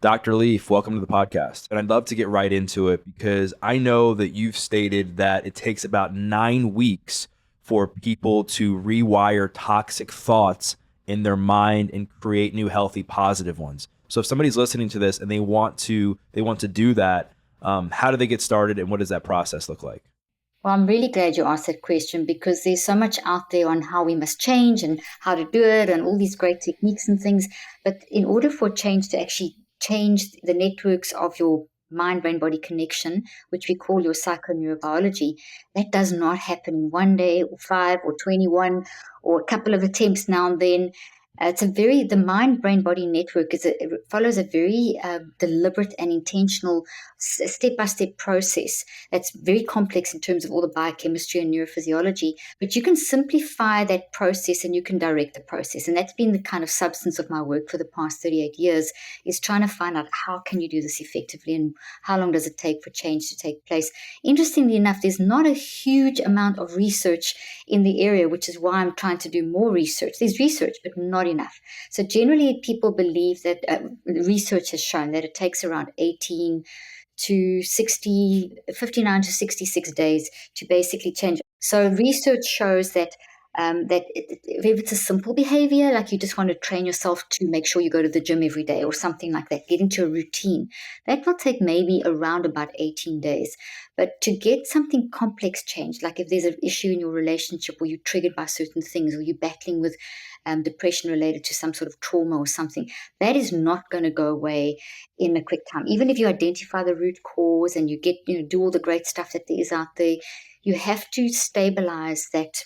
Dr. Leaf, welcome to the podcast. And I'd love to get right into it because I know that you've stated that it takes about 9 weeks for people to rewire toxic thoughts in their mind and create new healthy positive ones. So if somebody's listening to this and they want to do that, how do they get started and what does that process look like? Well, I'm really glad you asked that question because there's so much out there on how we must change and how to do it and all these great techniques and things. But in order for change to actually change the networks of your mind brain body connection, which we call your psychoneurobiology, that does not happen in 1 day or 5 or 21 or a couple of attempts now and then. The mind brain body network it follows a very deliberate and intentional step by step process that's very complex in terms of all the biochemistry and neurophysiology, but you can simplify that process and you can direct the process. And that's been the kind of substance of my work for the past 38 years, is trying to find out how can you do this effectively and how long does it take for change to take place. Interestingly enough, there's not a huge amount of research in the area, which is why I'm trying to do more research. There's research, but not enough. So generally people believe that research has shown that it takes around 18 to 59 to 66 days to basically change. So research shows that if it's a simple behavior, like you just want to train yourself to make sure you go to the gym every day or something like that, get into a routine, that will take maybe around about 18 days. But to get something complex changed, like if there's an issue in your relationship or you're triggered by certain things or you're battling with depression related to some sort of trauma or something, that is not going to go away in a quick time. Even if you identify the root cause and you do all the great stuff that there is out there, you have to stabilize that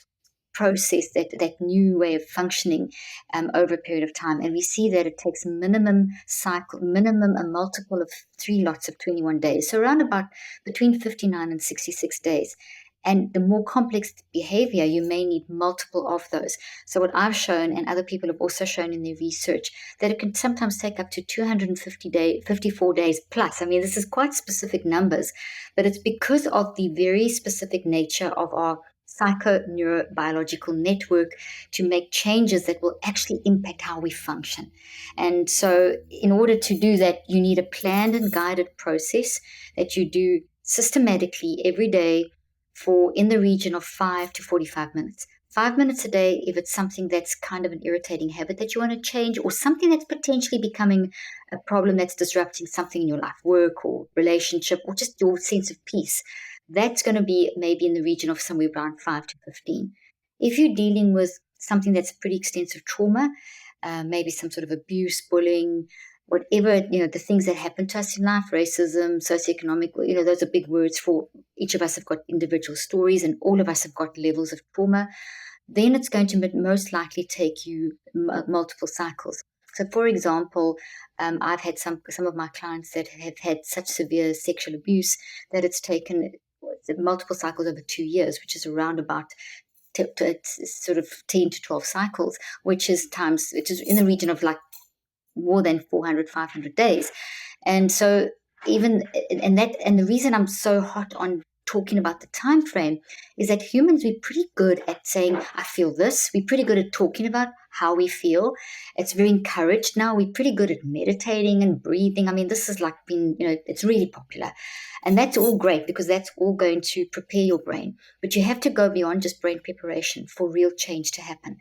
process, that new way of functioning over a period of time. And we see that it takes minimum a multiple of 3 lots of 21 days. So around about between 59 and 66 days. And the more complex behavior, you may need multiple of those. So what I've shown, and other people have also shown in their research, that it can sometimes take up to 54 days plus. I mean, this is quite specific numbers, but it's because of the very specific nature of our psychoneurobiological network to make changes that will actually impact how we function. And so in order to do that, you need a planned and guided process that you do systematically every day for in the region of 5 to 45 minutes. 5 minutes a day if it's something that's kind of an irritating habit that you want to change, or something that's potentially becoming a problem that's disrupting something in your life, work or relationship, or just your sense of peace. That's going to be maybe in the region of somewhere around 5 to 15. If you're dealing with something that's pretty extensive trauma, maybe some sort of abuse, bullying, whatever, the things that happen to us in life, racism, socioeconomic, those are big words for each of us have got individual stories and all of us have got levels of trauma, then it's going to most likely take you multiple cycles. So, for example, I've had some of my clients that have had such severe sexual abuse that it's taken multiple cycles over 2 years, which is around about sort of 10 to 12 cycles, which is in the region of like more than 400, 500 days. And so and the reason I'm so hot on talking about the time frame is that humans, we're pretty good at saying, I feel this. We're pretty good at talking about how we feel. It's very encouraged now. We're pretty good at meditating and breathing. I mean, this has like been, it's really popular. And that's all great because that's all going to prepare your brain. But you have to go beyond just brain preparation for real change to happen.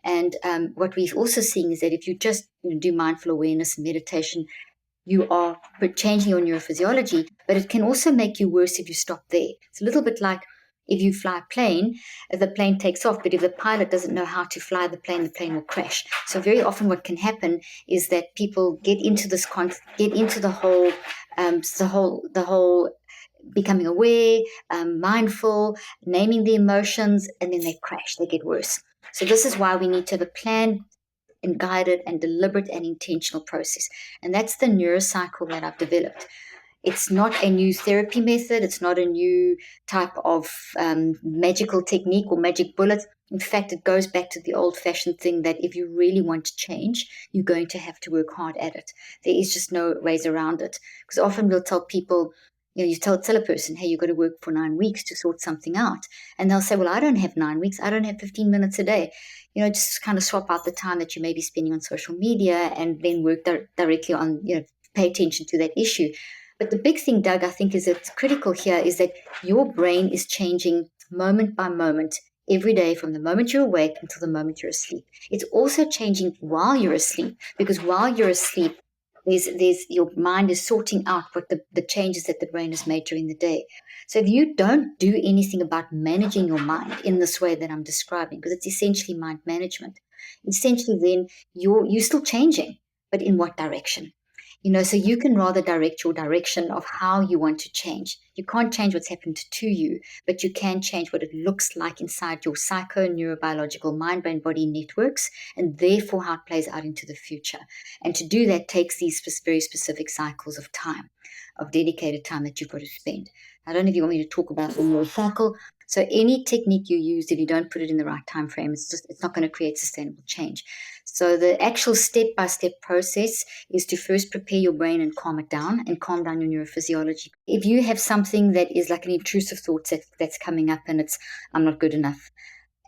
And what we're also seeing is that if you just do mindful awareness and meditation, you are changing your neurophysiology, but it can also make you worse if you stop there. It's a little bit like if you fly a plane, the plane takes off, but if the pilot doesn't know how to fly the plane will crash. So very often what can happen is that people get into the whole becoming aware, mindful, naming the emotions, and then they crash, they get worse. So this is why we need to have a plan and guided and deliberate and intentional process. And that's the neurocycle that I've developed. It's not a new therapy method. It's not a new type of magical technique or magic bullet. In fact, it goes back to the old-fashioned thing that if you really want to change, you're going to have to work hard at it. There is just no ways around it. Because often we'll tell people, you tell a person, hey, you've got to work for 9 weeks to sort something out. And they'll say, well, I don't have 9 weeks. I don't have 15 minutes a day. Just kind of swap out the time that you may be spending on social media and then work directly on, pay attention to that issue. But the big thing, Doug, I think is it's critical here is that your brain is changing moment by moment every day from the moment you're awake until the moment you're asleep. It's also changing while you're asleep, because while you're asleep, there's your mind is sorting out what the changes that the brain has made during the day. So if you don't do anything about managing your mind in this way that I'm describing, because it's essentially mind management, essentially then you're still changing, but in what direction? So you can rather direct your direction of how you want to change. You can't change what's happened to you, but you can change what it looks like inside your psychoneurobiological mind, brain, body networks, and therefore how it plays out into the future. And to do that takes these very specific cycles of time, of dedicated time that you've got to spend. I don't know if you want me to talk about the neurocycle. So any technique you use, if you don't put it in the right time frame, it's not going to create sustainable change. So the actual step-by-step process is to first prepare your brain and calm it down and calm down your neurophysiology. If you have something that is like an intrusive thought that's coming up and it's, I'm not good enough,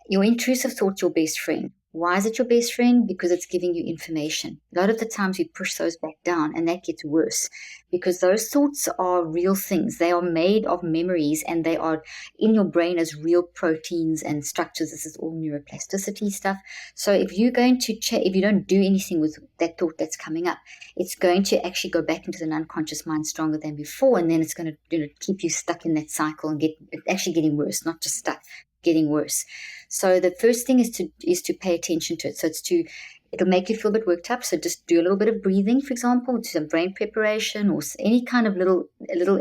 your intrusive thought's your best friend. Why is it your best friend? Because it's giving you information. A lot of the times we push those back down and that gets worse because those thoughts are real things. They are made of memories and they are in your brain as real proteins and structures. This is all neuroplasticity stuff. So if you're going to if you don't do anything with that thought that's coming up, it's going to actually go back into the unconscious mind stronger than before. And then it's going to keep you stuck in that cycle and actually getting worse, not just stuck, getting worse. So the first thing is to pay attention to it. So it'll make you feel a bit worked up. So just do a little bit of breathing, for example, do some brain preparation or any kind of little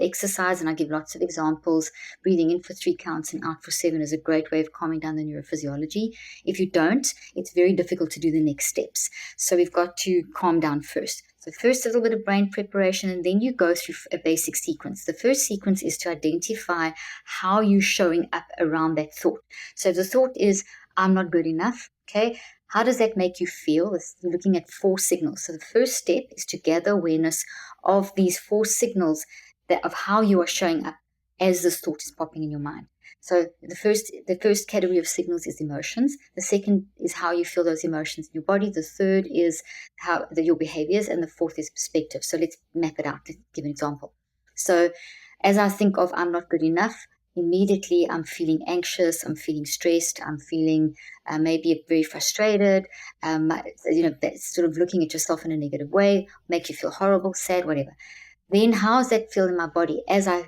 exercise. And I give lots of examples. Breathing in for 3 counts and out for 7 is a great way of calming down the neurophysiology. If you don't, it's very difficult to do the next steps. So we've got to calm down first. So first a little bit of brain preparation, and then you go through a basic sequence. The first sequence is to identify how you're showing up around that thought. So if the thought is, I'm not good enough, okay, how does that make you feel? It's looking at 4 signals. So the first step is to gather awareness of these 4 signals of how you are showing up as this thought is popping in your mind. So the first category of signals is emotions. The second is how you feel those emotions in your body. The third is your behaviors, and the fourth is perspective. So let's map it out. Let's give an example. So as I think of I'm not good enough, immediately I'm feeling anxious, I'm feeling stressed, I'm feeling maybe very frustrated, sort of looking at yourself in a negative way, make you feel horrible, sad, whatever. Then how does that feel in my body? As I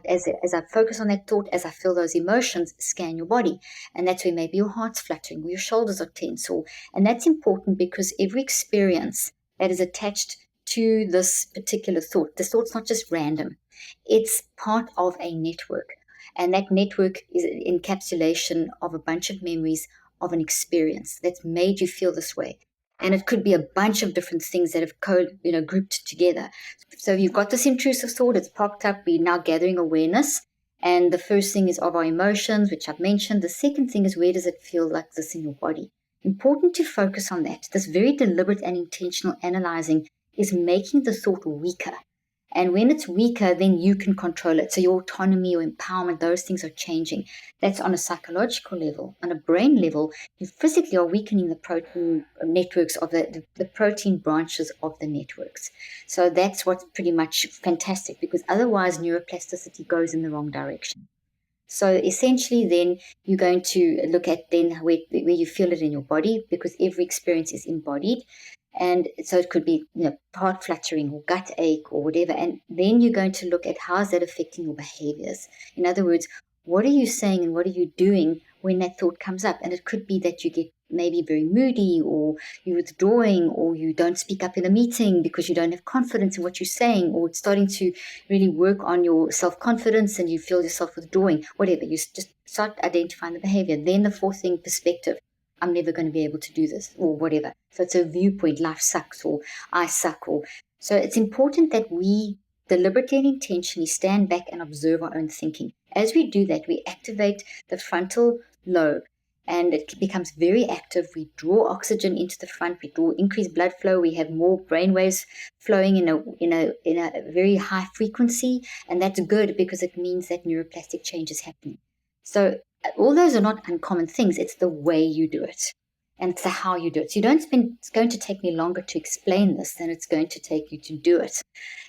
focus on that thought, as I feel those emotions, scan your body. And that's where maybe your heart's fluttering or your shoulders are tense. And that's important because every experience that is attached to this particular thought, the thought's not just random. It's part of a network. And that network is an encapsulation of a bunch of memories of an experience that's made you feel this way. And it could be a bunch of different things that have grouped together. So you've got this intrusive thought, it's popped up, we're now gathering awareness. And the first thing is of our emotions, which I've mentioned. The second thing is, where does it feel like this in your body? Important to focus on that. This very deliberate and intentional analyzing is making the thought weaker. And when it's weaker, then you can control it. So your autonomy, your empowerment, those things are changing. That's on a psychological level. On a brain level, you physically are weakening the protein networks of the protein branches of the networks. So that's what's pretty much fantastic, because otherwise neuroplasticity goes in the wrong direction. So essentially then you're going to look at then where you feel it in your body, because every experience is embodied. And so it could be, heart fluttering or gut ache or whatever. And then you're going to look at how is that affecting your behaviors. In other words, what are you saying and what are you doing when that thought comes up? And it could be that you get maybe very moody, or you're withdrawing, or you don't speak up in a meeting because you don't have confidence in what you're saying, or it's starting to really work on your self-confidence and you feel yourself withdrawing, whatever. You just start identifying the behavior. Then the fourth thing, perspective. I'm never going to be able to do this, or whatever. So it's a viewpoint, life sucks, or I suck. So it's important that we deliberately and intentionally stand back and observe our own thinking. As we do that, we activate the frontal lobe, and it becomes very active. We draw oxygen into the front, we draw increased blood flow, we have more brain waves flowing in a very high frequency, and that's good because it means that neuroplastic change is happening. So all those are not uncommon things. It's the way you do it. And it's the how you do it. So you don't spend, it's going to take me longer to explain this than it's going to take you to do it.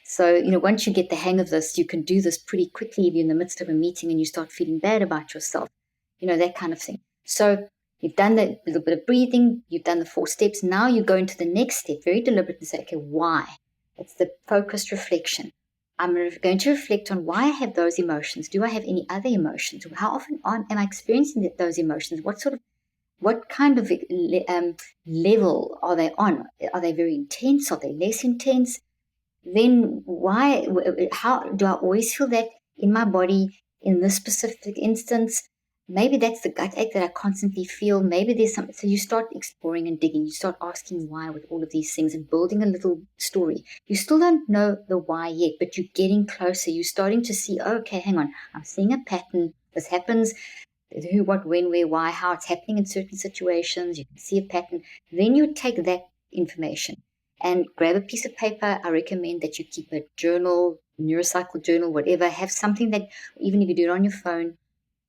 So, once you get the hang of this, you can do this pretty quickly if you're in the midst of a meeting and you start feeling bad about yourself, that kind of thing. So you've done the little bit of breathing, you've done the 4 steps. Now you go into the next step, very deliberate, and say, okay, why? It's the focused reflection. I'm going to reflect on why I have those emotions. Do I have any other emotions? How often am I experiencing those emotions? What kind of level are they on? Are they very intense? Are they less intense? Then how do I always feel that in my body in this specific instance? Maybe that's the gut ache that I constantly feel. Maybe there's something. So you start exploring and digging. You start asking why with all of these things and building a little story. You still don't know the why yet, but you're getting closer. You're starting to see, oh, okay, hang on. I'm seeing a pattern. This happens. Who, what, when, where, why, how it's happening in certain situations. You can see a pattern. Then you take that information and grab a piece of paper. I recommend that you keep a journal, neurocycle journal, whatever. Have something that, even if you do it on your phone,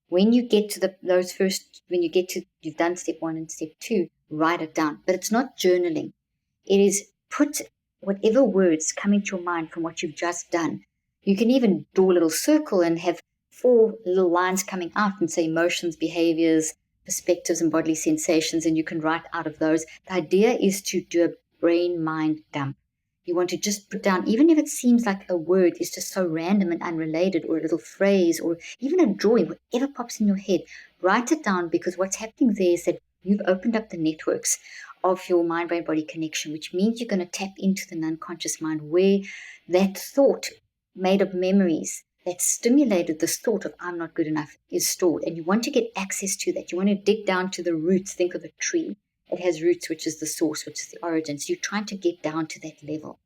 when you get to you've done step 1 and step 2, write it down. But it's not journaling. It is put whatever words come into your mind from what you've just done. You can even draw a little circle and have 4 little lines coming out and say emotions, behaviors, perspectives, and bodily sensations, and you can write out of those. The idea is to do a brain-mind dump. You want to just put down, even if it seems like a word is just so random and unrelated, or a little phrase, or even a drawing, whatever pops in your head, write it down, because what's happening there is that you've opened up the networks of your mind-brain-body connection, which means you're going to tap into the unconscious mind, where that thought made of memories that stimulated this thought of I'm not good enough is stored. And you want to get access to that. You want to dig down to the roots. Think of a tree. It has roots, which is the source, which is the origin. So you're trying to get down to that level.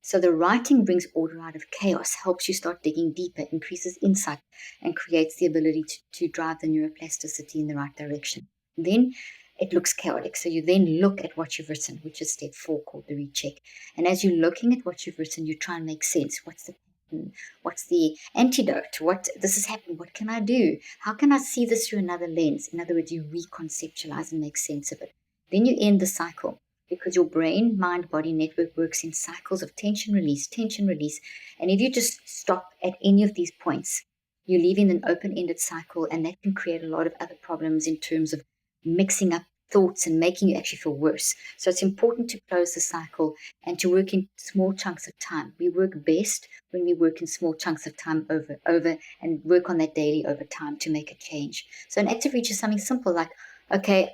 So the writing brings order out of chaos, helps you start digging deeper, increases insight, and creates the ability to drive the neuroplasticity in the right direction. Then it looks chaotic. So you then look at what you've written, which is step 4, called the recheck. And as you're looking at what you've written, you try and make sense. What's the antidote? This has happened. What can I do? How can I see this through another lens? In other words, you reconceptualize and make sense of it. Then you end the cycle, because your brain, mind, body network works in cycles of tension, release. And if you just stop at any of these points, you're leaving an open-ended cycle, and that can create a lot of other problems in terms of mixing up thoughts and making you actually feel worse. So it's important to close the cycle and to work in small chunks of time. We work best when we work in small chunks of time over and work on that daily over time to make a change. So an active reach is something simple like, okay,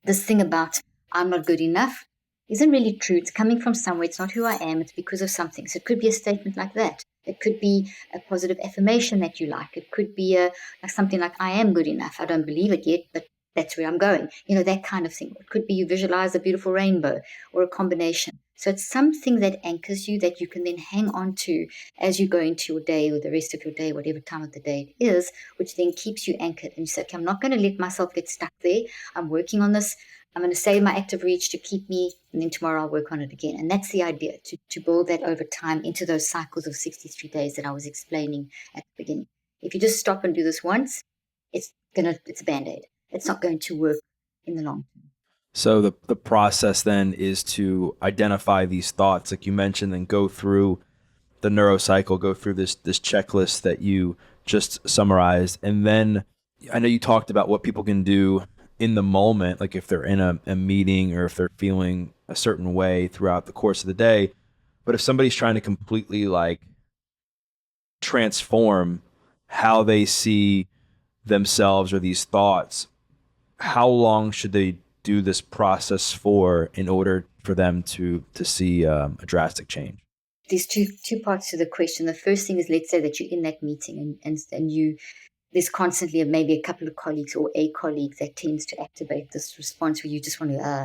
this thing about I'm not good enough isn't really true. It's coming from somewhere. It's not who I am. It's because of something. So it could be a statement like that. It could be a positive affirmation that you like. It could be something like, I am good enough. I don't believe it yet, but that's where I'm going. That kind of thing. It could be you visualize a beautiful rainbow, or a combination. So it's something that anchors you, that you can then hang on to as you go into your day, or the rest of your day, whatever time of the day it is, which then keeps you anchored. And you say, okay, I'm not going to let myself get stuck there. I'm working on this. I'm going to save my active reach to keep me, and then tomorrow I'll work on it again. And that's the idea, to build that over time into those cycles of 63 days that I was explaining at the beginning. If you just stop and do this once, it's a Band-Aid. It's not going to work in the long term. So the process then is to identify these thoughts, like you mentioned, and go through the neurocycle, go through this checklist that you just summarized. And then I know you talked about what people can do in the moment, like if they're in a meeting, or if they're feeling a certain way throughout the course of the day. But if somebody's trying to completely transform how they see themselves or these thoughts, how long should they do this process for in order for them to see a drastic change? There's two parts to the question. The first thing is, let's say that you're in that meeting and there's constantly maybe a couple of colleagues or a colleague that tends to activate this response where you just want to,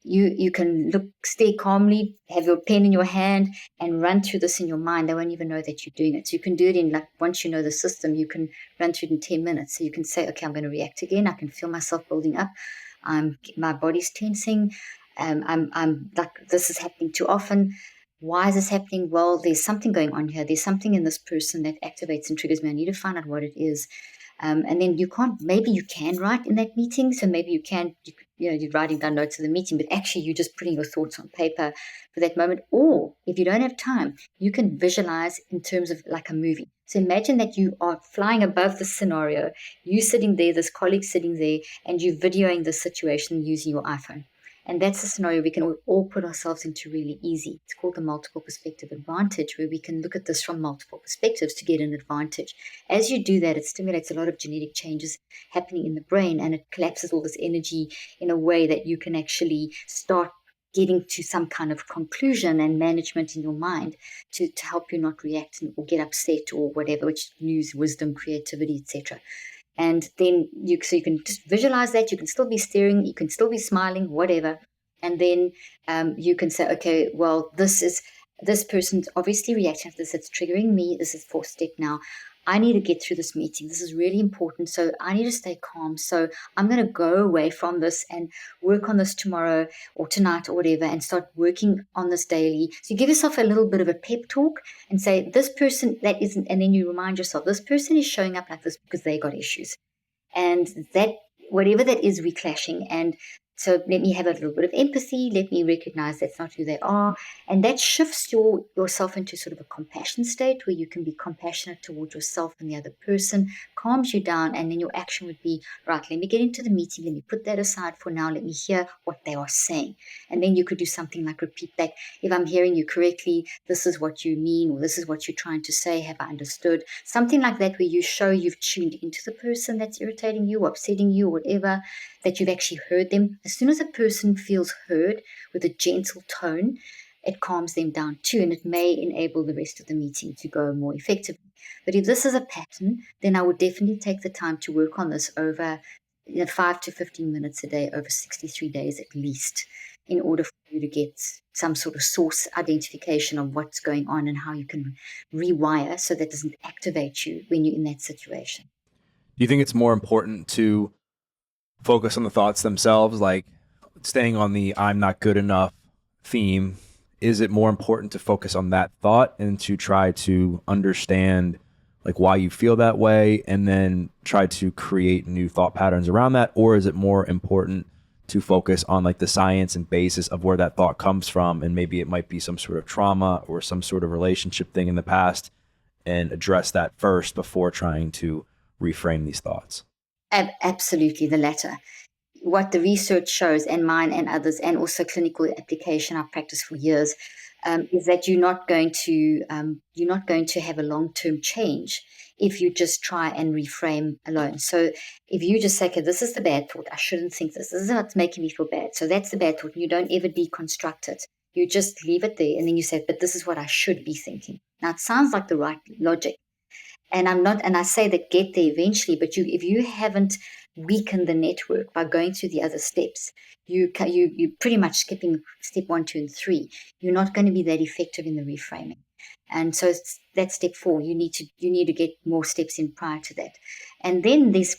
you can stay calmly, have your pen in your hand, and run through this in your mind. They won't even know that you're doing it. So you can do it in once you know the system, you can run through it in 10 minutes. So you can say, okay, I'm going to react again. I can feel myself building up. My body's tensing. I'm this is happening too often. Why is this happening? Well, there's something going on here. There's something in this person that activates and triggers me. I need to find out what it is. And then maybe you can write in that meeting. So maybe you you're writing down notes of the meeting, but actually you're just putting your thoughts on paper for that moment. Or if you don't have time, you can visualize in terms of like a movie. So imagine that you are flying above the scenario, you sitting there, this colleague sitting there, and you videoing the situation using your iPhone. And that's a scenario we can all put ourselves into really easy. It's called the multiple perspective advantage, where we can look at this from multiple perspectives to get an advantage. As you do that, it stimulates a lot of genetic changes happening in the brain, and it collapses all this energy in a way that you can actually start getting to some kind of conclusion and management in your mind to help you not react or get upset or whatever, which use wisdom, creativity, etc. And then you can just visualize that. You can still be staring, you can still be smiling, whatever. And then you can say, okay, well, this person's obviously reacting to this. It's triggering me. This is fourth step now. I need to get through this meeting. This is really important. So I need to stay calm. So I'm going to go away from this and work on this tomorrow or tonight or whatever, and start working on this daily. So you give yourself a little bit of a pep talk and say, this person that isn't, and then you remind yourself, this person is showing up like this because they got issues. And that, whatever that is, we're clashing. And so let me have a little bit of empathy. Let me recognize that's not who they are. And that shifts yourself into sort of a compassion state where you can be compassionate towards yourself and the other person, calms you down. And then your action would be, right, let me get into the meeting. Let me put that aside for now. Let me hear what they are saying. And then you could do something like repeat back. If I'm hearing you correctly, this is what you mean, or this is what you're trying to say. Have I understood? Something like that, where you show you've tuned into the person that's irritating you, or upsetting you, or whatever, that you've actually heard them. As soon as a person feels heard with a gentle tone, it calms them down too, and it may enable the rest of the meeting to go more effectively. But if this is a pattern, then I would definitely take the time to work on this over 5 to 15 minutes a day, over 63 days at least, in order for you to get some sort of source identification of what's going on and how you can rewire so that doesn't activate you when you're in that situation. Do you think it's more important to focus on the thoughts themselves, like staying on the I'm not good enough theme? Is it more important to focus on that thought and to try to understand like why you feel that way and then try to create new thought patterns around that? Or is it more important to focus on like the science and basis of where that thought comes from, and maybe it might be some sort of trauma or some sort of relationship thing in the past, and address that first before trying to reframe these thoughts? Absolutely the latter. What the research shows, and mine and others, and also clinical application I've practiced for years, is that you're not going to have a long-term change if you just try and reframe alone. So if you just say, okay, this is the bad thought, I shouldn't think this is what's making me feel bad, so that's the bad thought, and you don't ever deconstruct it. You just leave it there, and then you say, but this is what I should be thinking. Now it sounds like the right logic, and I say that get there eventually, but if you haven't weakened the network by going through the other steps, you're pretty much skipping step 1, 2, and 3. You're not going to be that effective in the reframing. And so that's step 4. You need to get more steps in prior to that. And then there's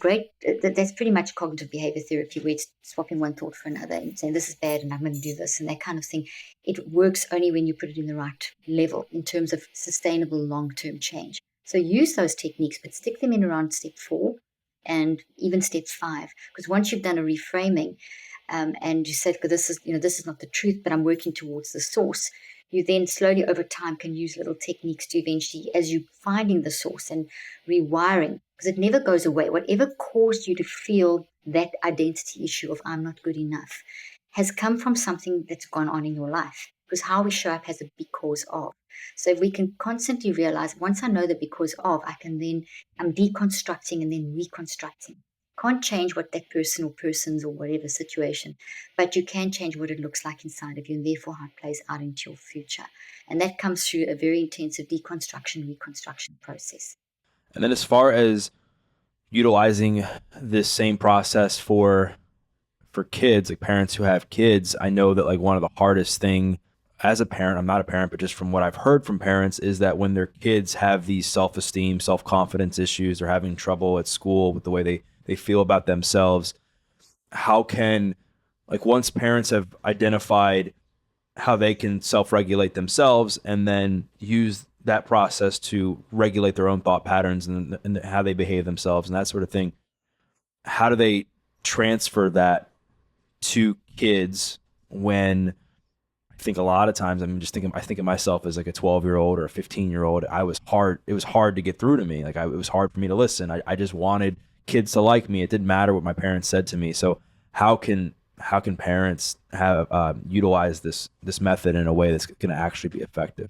that's pretty much cognitive behavior therapy, where it's swapping one thought for another and saying this is bad and I'm going to do this and that kind of thing. It works only when you put it in the right level in terms of sustainable long-term change. So use those techniques, but stick them in around step 4 and even step 5. Because once you've done a reframing, and you said, this is not the truth, but I'm working towards the source, you then slowly over time can use little techniques to eventually, as you're finding the source and rewiring, because it never goes away. Whatever caused you to feel that identity issue of I'm not good enough has come from something that's gone on in your life, because how we show up has a because of. So if we can constantly realize, once I know the because of, I'm deconstructing and then reconstructing. Can't change what that person or persons or whatever situation, but you can change what it looks like inside of you, and therefore how it plays out into your future. And that comes through a very intensive deconstruction, reconstruction process. And then as far as utilizing this same process for kids, like parents who have kids, I know that like one of the hardest thing as a parent, I'm not a parent, but just from what I've heard from parents, is that when their kids have these self-esteem, self-confidence issues, or having trouble at school with the way they feel about themselves, how can, like, once parents have identified how they can self-regulate themselves and then use that process to regulate their own thought patterns and how they behave themselves and that sort of thing, how do they transfer that to kids when I think a lot of times I think of myself as like a 12-year-old or a 15-year-old. It was hard to get through to me. It was hard for me to listen. I just wanted kids to like me. It didn't matter what my parents said to me. So how can parents have utilize this method in a way that's going to actually be effective?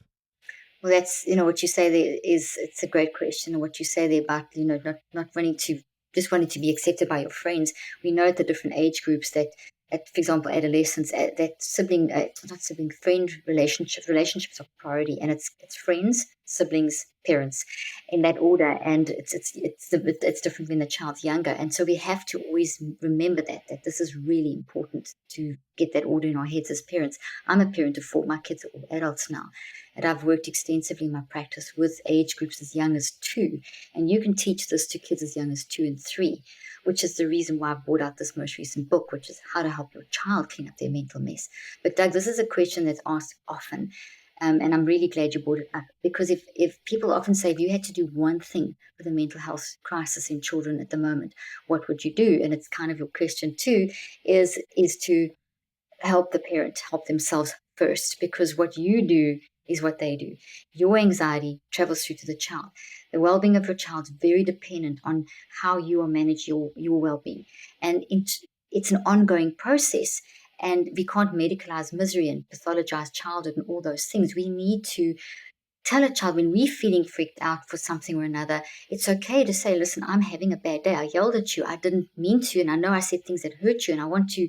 Well, that's, what you say there is, it's a great question. And what you say there about, not wanting to, just wanting to be accepted by your friends. We know at the different age groups that, for example, adolescents, that sibling, not sibling, friend relationships are priority, and it's friends, siblings, parents, in that order. And it's different when the child's younger. And so we have to always remember that this is really important to get that order in our heads as parents. I'm a parent of 4. My kids are all adults now. And I've worked extensively in my practice with age groups as young as 2. And you can teach this to kids as young as 2 and 3, which is the reason why I brought out this most recent book, which is how to help your child clean up their mental mess. But Doug, this is a question that's asked often. And I'm really glad you brought it up, because if people often say, if you had to do one thing with a mental health crisis in children at the moment, what would you do? And it's kind of your question too, is to help the parent help themselves first, because what you do is what they do. Your anxiety travels through to the child. The well-being of your child is very dependent on how you will manage your well-being. And it's an ongoing process. And we can't medicalize misery and pathologize childhood and all those things. We need to tell a child, when we're feeling freaked out for something or another, it's okay to say, listen, I'm having a bad day. I yelled at you. I didn't mean to. And I know I said things that hurt you. And I want to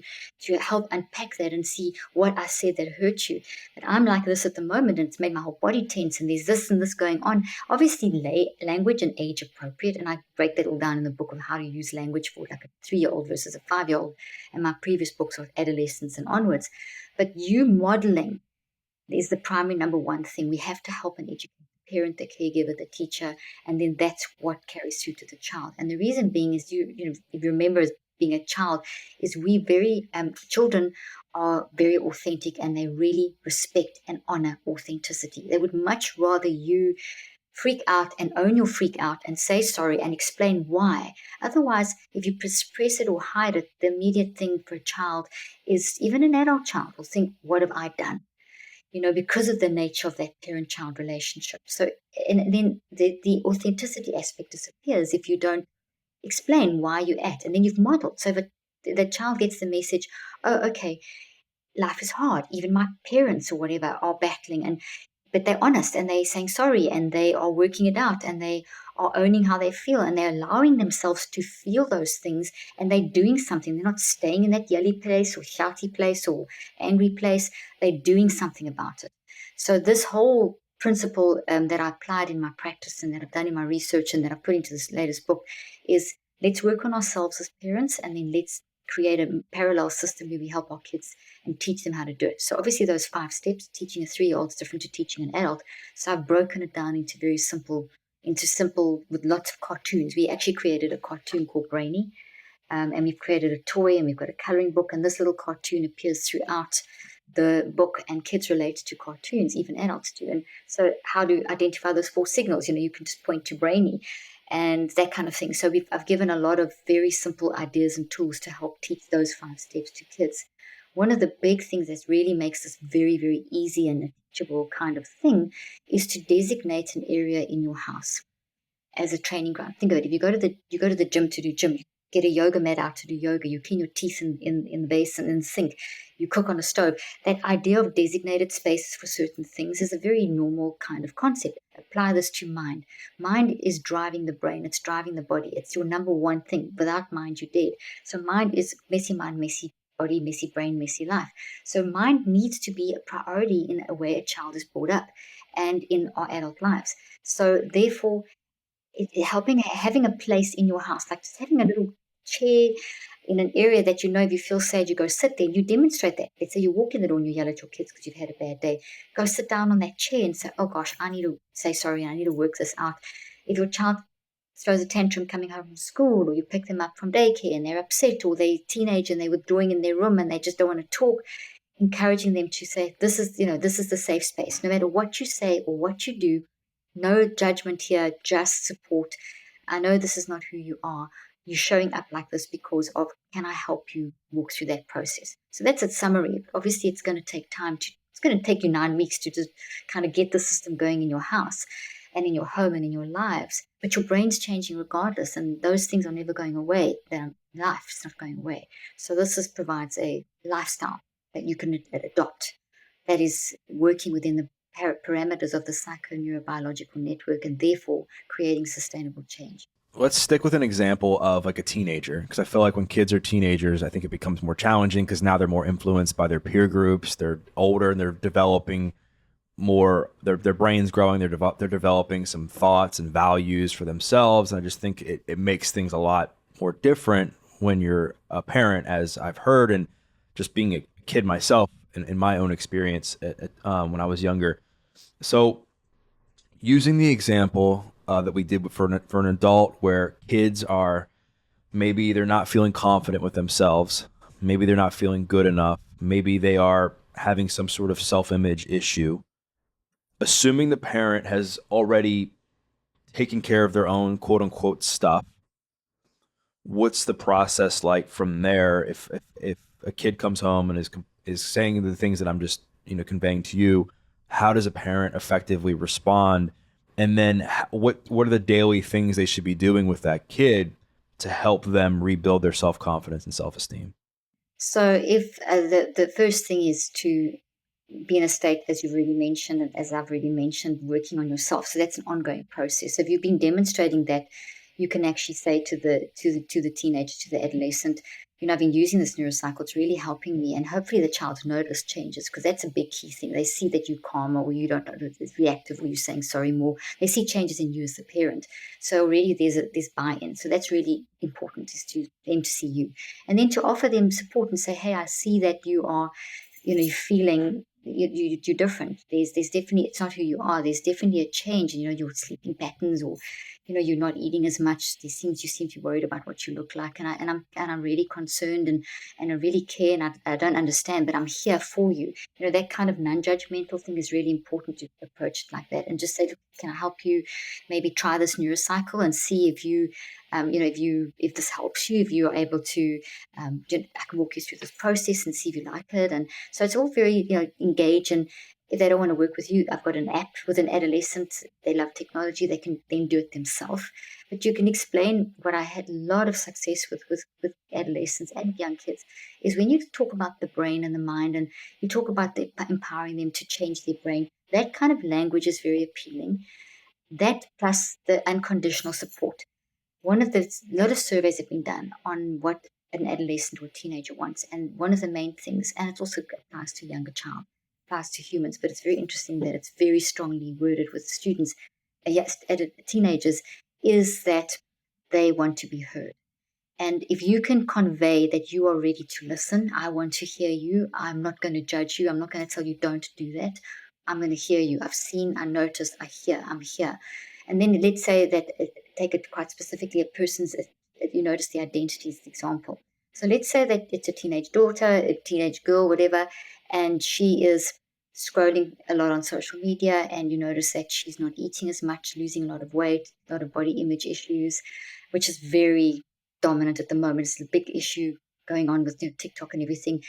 help unpack that and see what I said that hurt you. But I'm like this at the moment, and it's made my whole body tense. And there's this and this going on. Obviously, language and age appropriate. And I break that all down in the book of how to use language for like a 3-year-old versus a 5-year-old. And my previous books are adolescents and onwards. But you modeling is the primary number one thing. We have to help and educate the parent, the caregiver, the teacher, and then that's what carries through to the child. And the reason being is, if you remember as being a child, is children are very authentic, and they really respect and honor authenticity. They would much rather you freak out and own your freak out and say sorry and explain why. Otherwise, if you suppress it or hide it, the immediate thing for a child is, even an adult child will think, what have I done? Because of the nature of that parent-child relationship. So, and then the authenticity aspect disappears if you don't explain why you're at, and then you've modeled. So if the child gets the message, oh, okay, life is hard. Even my parents or whatever are battling, but they're honest, and they're saying sorry, and they are working it out, and they are owning how they feel, and they're allowing themselves to feel those things, and they're doing something. They're not staying in that yelly place or shouty place or angry place. They're doing something about it. So this whole principle that I applied in my practice and that I've done in my research and that I've put into this latest book is, let's work on ourselves as parents, and then let's create a parallel system where we help our kids and teach them how to do it. So obviously those 5 steps, teaching a 3-year-old is different to teaching an adult. So I've broken it down into simple with lots of cartoons. We actually created a cartoon called Brainy, and we've created a toy, and we've got a coloring book, and this little cartoon appears throughout the book, and kids relate to cartoons, even adults do. And so how to identify those 4 signals, you can just point to Brainy and that kind of thing. So I've given a lot of very simple ideas and tools to help teach those 5 steps to kids. One of the big things that really makes this very, very easy and a teachable kind of thing is to designate an area in your house as a training ground. Think of it. If you go to the gym to do gym, you get a yoga mat out to do yoga, you clean your teeth in the basin, in the sink, you cook on a stove. That idea of designated spaces for certain things is a very normal kind of concept. Apply this to mind. Mind is driving the brain. It's driving the body. It's your number one thing. Without mind, you're dead. So mind, messy body, messy brain, messy life. So mind needs to be a priority in a way a child is brought up and in our adult lives. So therefore, having a place in your house, like just having a little chair in an area that if you feel sad, you go sit there. You demonstrate that. Let's say you walk in the door and you yell at your kids because you've had a bad day. Go sit down on that chair and say, oh gosh, I need to say sorry. I need to work this out. If your child throws a tantrum coming home from school, or you pick them up from daycare and they're upset, or they're teenage and they're withdrawing in their room and they just don't want to talk, encouraging them to say, this is the safe space. No matter what you say or what you do, no judgment here, just support. I know this is not who you are, you're showing up like this because of, can I help you walk through that process? So that's a summary. Obviously, it's going to take time it's going to take you 9 weeks to just kind of get the system going in your house and in your home and in your lives. But your brain's changing regardless, and those things are never going away. Life is not going away. So this provides a lifestyle that you can adopt that is working within the parameters of the psychoneurobiological network and therefore creating sustainable change. Let's stick with an example of like a teenager, because I feel like when kids are teenagers, I think it becomes more challenging because now they're more influenced by their peer groups. They're older and they're developing more, their brain's growing, they're developing some thoughts and values for themselves. And I just think it makes things a lot more different when you're a parent, as I've heard, and just being a kid myself in my own experience when I was younger. So using the example that we did for an adult, where kids are, maybe they're not feeling confident with themselves, maybe they're not feeling good enough, maybe they are having some sort of self-image issue. Assuming the parent has already taken care of their own quote unquote stuff, what's the process like from there? If a kid comes home and is saying the things that I'm just conveying to you, how does a parent effectively respond? And then what are the daily things they should be doing with that kid to help them rebuild their self-confidence and self-esteem? So if the first thing is to be in a state, as you've already mentioned, and as I've already mentioned, working on yourself. So that's an ongoing process. So if you've been demonstrating that, you can actually say to the teenager, to the adolescent, I've been using this neurocycle. It's really helping me, and hopefully the child notice changes, because that's a big key thing. They see that you're calmer, or you don't it's reactive, or you're saying sorry more. They see changes in you as the parent. So already there's buy-in. So that's really important, is to them to see you, and then to offer them support and say, hey, I see that you are, you're feeling you're different. There's definitely, it's not who you are. There's definitely a change in your sleeping patterns, or you're not eating as much. You seem to be worried about what you look like, and I'm really concerned, and I really care, and I don't understand, but I'm here for you. That kind of non-judgmental thing is really important, to approach it like that, and just say, look, can I help you? Maybe try this neurocycle and see if you if this helps you, if you are able to, I can walk you through this process and see if you like it. And so it's all very, engage. And if they don't want to work with you, I've got an app with an adolescent. They love technology. They can then do it themselves. But you can explain what I had a lot of success with adolescents and young kids, is when you talk about the brain and the mind, and you talk about empowering them to change their brain, that kind of language is very appealing. That plus the unconditional support. A lot of surveys have been done on what an adolescent or teenager wants, and one of the main things, and it also applies to younger child, applies to humans, but it's very interesting that it's very strongly worded with students, yes, teenagers, is that they want to be heard. And if you can convey that you are ready to listen, I want to hear you. I'm not going to judge you. I'm not going to tell you don't do that. I'm going to hear you. I've seen, I noticed, I'm here. And then let's say that, take it quite specifically, a person's, you notice the identity is the example. So let's say that it's a teenage daughter, a teenage girl, whatever, and she is scrolling a lot on social media, and you notice that she's not eating as much, losing a lot of weight, a lot of body image issues, which is very dominant at the moment. It's a big issue going on with TikTok and everything.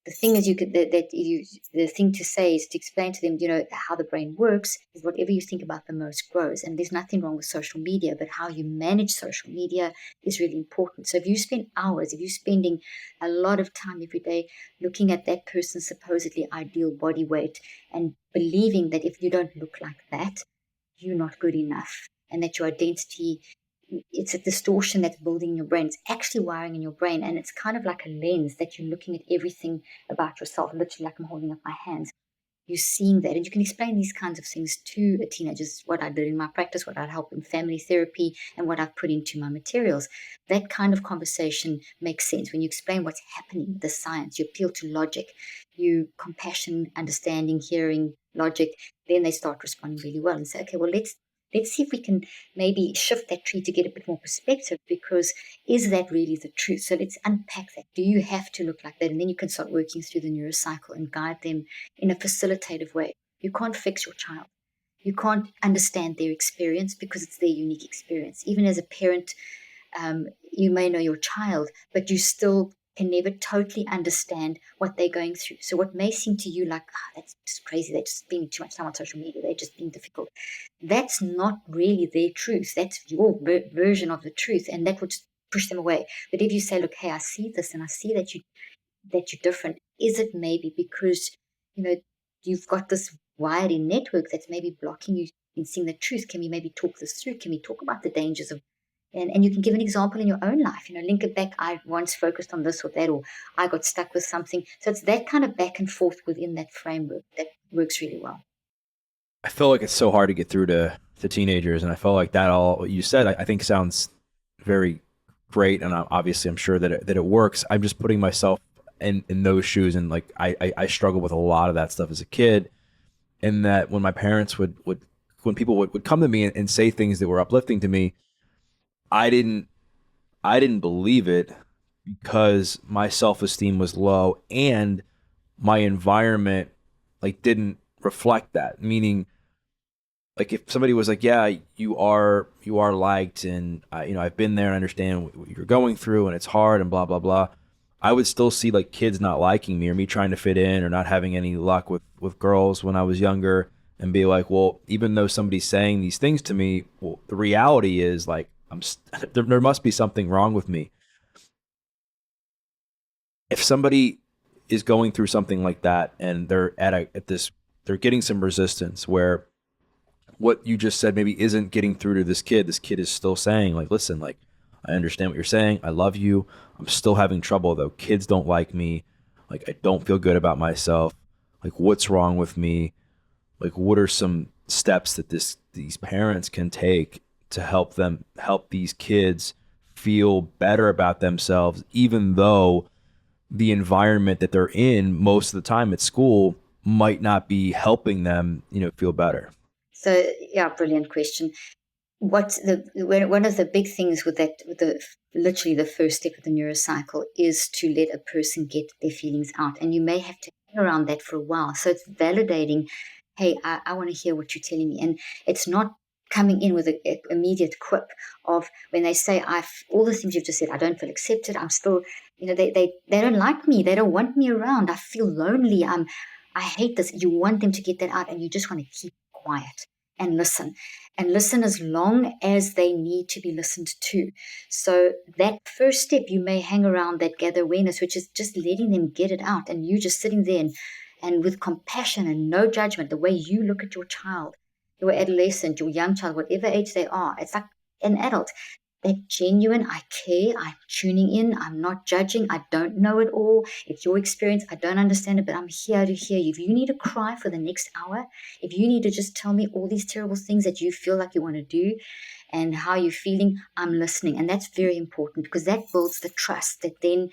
The thing is, the thing to say is to explain to them, how the brain works is whatever you think about the most grows. And there's nothing wrong with social media, but how you manage social media is really important. So if you spend hours, if you're spending a lot of time every day looking at that person's supposedly ideal body weight and believing that if you don't look like that, you're not good enough, and that your identity, it's a distortion that's building in your brain. It's actually wiring in your brain, and it's kind of like a lens that you're looking at everything about yourself, literally like I'm holding up my hands. You're seeing that, and you can explain these kinds of things to a teenager. What I did in my practice, what I'd help in family therapy, and what I've put into my materials. That kind of conversation makes sense when you explain what's happening, the science. You appeal to logic, you compassion, understanding, hearing, logic. Then they start responding really well and say, okay, well, let's see if we can maybe shift that tree to get a bit more perspective, because is that really the truth? So let's unpack that. Do you have to look like that? And then you can start working through the neurocycle and guide them in a facilitative way. You can't fix your child. You can't understand their experience because it's their unique experience. Even as a parent, You may know your child, but you still can never totally understand what they're going through. So what may seem to you like, that's just crazy, they're just spending too much time on social media, they're just being difficult. That's not really their truth. That's your version of the truth, and that would push them away. But if you say, look, hey, I see this, and I see that you're different. Is it maybe because, you've got this wiring network that's maybe blocking you in seeing the truth? Can we maybe talk this through? Can we talk about the dangers of, and you can give an example in your own life, link it back. I once focused on this or that, or I got stuck with something. So it's that kind of back and forth within that framework that works really well. I feel like it's so hard to get through to teenagers, and I feel like that all what you said, I think sounds very great, and obviously I'm sure that it works. I'm just putting myself in those shoes, and like I struggled with a lot of that stuff as a kid, and that when my parents would when people would come to me and say things that were uplifting to me, I didn't I didn't believe it because my self-esteem was low and my environment like didn't reflect that. Meaning, like if somebody was like, "Yeah, you are liked, and I've been there and understand what you're going through, and it's hard and blah blah blah," I would still see like kids not liking me or me trying to fit in or not having any luck with girls when I was younger, and be like, "Well, even though somebody's saying these things to me, well, the reality is like there must be something wrong with me." If somebody is going through something like that and they're they're getting some resistance where what you just said maybe isn't getting through to this kid is still saying like, listen, like, I understand what you're saying, I love you, I'm still having trouble though, kids don't like me, like I don't feel good about myself, like what's wrong with me, like what are some steps that these parents can take to help these kids feel better about themselves, even though the environment that they're in most of the time at school might not be helping them, feel better. So, yeah, brilliant question. One of the big things with that, with the literally the first step of the neurocycle, is to let a person get their feelings out, and you may have to hang around that for a while. So it's validating. Hey, I want to hear what you're telling me, and it's not coming in with an immediate quip of when they say, "I've all the things you've just said. I don't feel accepted. I'm still, they don't like me. They don't want me around. I feel lonely. I hate this." You want them to get that out, and you just want to keep quiet and listen, and listen as long as they need to be listened to. So that first step, you may hang around that gather awareness, which is just letting them get it out, and you just sitting there and with compassion and no judgment, the way you look at your child, your adolescent, your young child, whatever age they are. It's like an adult. That genuine, I care, I'm tuning in, I'm not judging, I don't know it all. It's your experience, I don't understand it, but I'm here to hear you. If you need to cry for the next hour, if you need to just tell me all these terrible things that you feel like you want to do and how you're feeling, I'm listening. And that's very important because that builds the trust that then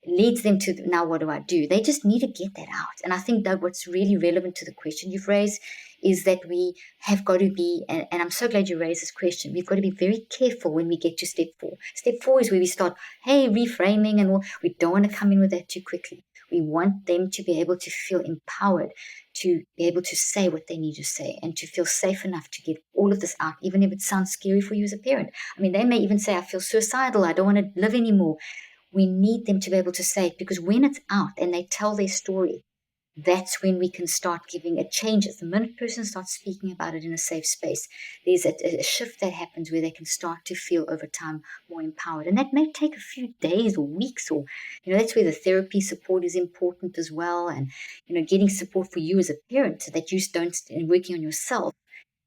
leads them to, now what do I do? They just need to get that out. And I think that what's really relevant to the question you've raised is that we have got to be, and I'm so glad you raised this question, we've got to be very careful when we get to step 4. Step 4 is where we start, hey, reframing, and all. We don't want to come in with that too quickly. We want them to be able to feel empowered, to be able to say what they need to say, and to feel safe enough to get all of this out, even if it sounds scary for you as a parent. I mean, they may even say, I feel suicidal, I don't want to live anymore. We need them to be able to say it, because when it's out and they tell their story, that's when we can start giving it changes. The minute person starts speaking about it in a safe space, there's a shift that happens where they can start to feel over time more empowered. And that may take a few days or weeks, or, that's where the therapy support is important as well. And, getting support for you as a parent so that you don't, and working on yourself.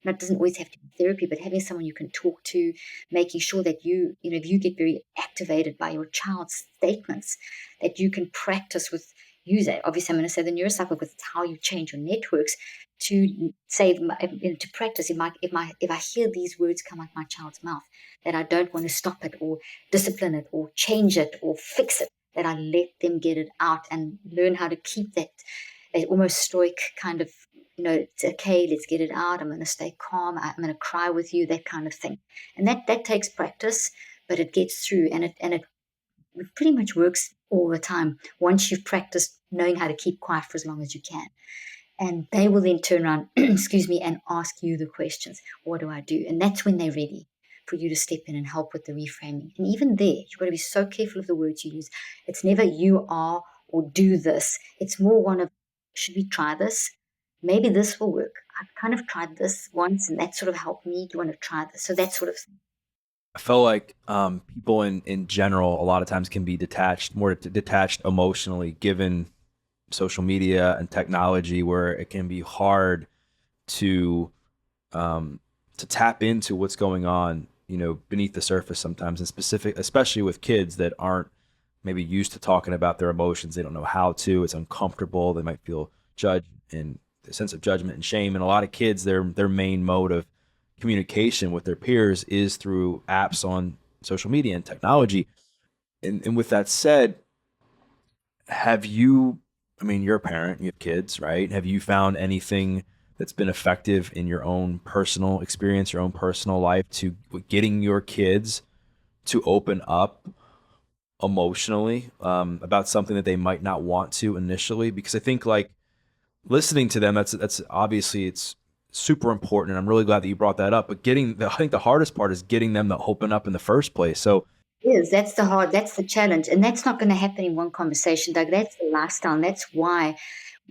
And it doesn't always have to be therapy, but having someone you can talk to, making sure that if you get very activated by your child's statements, that you can practice with use it. Obviously, I'm going to say the neurocycle because it's how you change your networks to say, to practice. If I hear these words come out my child's mouth, that I don't want to stop it or discipline it or change it or fix it, that I let them get it out and learn how to keep that almost stoic kind of, it's okay, let's get it out. I'm going to stay calm. I'm going to cry with you, that kind of thing. And that takes practice, but it gets through, and it pretty much works all the time once you've practiced knowing how to keep quiet for as long as you can. And they will then turn around, excuse me, and ask you the questions. What do I do? And that's when they're ready. for you to step in and help with the reframing. And even there, you've got to be so careful of the words you use. It's never you are or do this. It's more one of, should we try this? Maybe this will work. I've kind of tried this once and that sort of helped me. Do you want to try this? So that sort of thing. I feel like people in general a lot of times can be more detached emotionally, given social media and technology, where it can be hard to tap into what's going on, beneath the surface sometimes, and especially with kids that aren't maybe used to talking about their emotions. They don't know how to. It's uncomfortable. They might feel judged and a sense of judgment and shame. And a lot of kids, their main mode of communication with their peers is through apps on social media and technology. And with that said, you're a parent, you have kids, right? Have you found anything that's been effective in your own personal experience, your own personal life, to getting your kids to open up emotionally about something that they might not want to initially? Because I think, like, listening to them, that's obviously, it's super important, and I'm really glad that you brought that up. But I think the hardest part is getting them to open up in the first place. So That's the challenge. And that's not going to happen in one conversation, Doug. That's the lifestyle. And that's why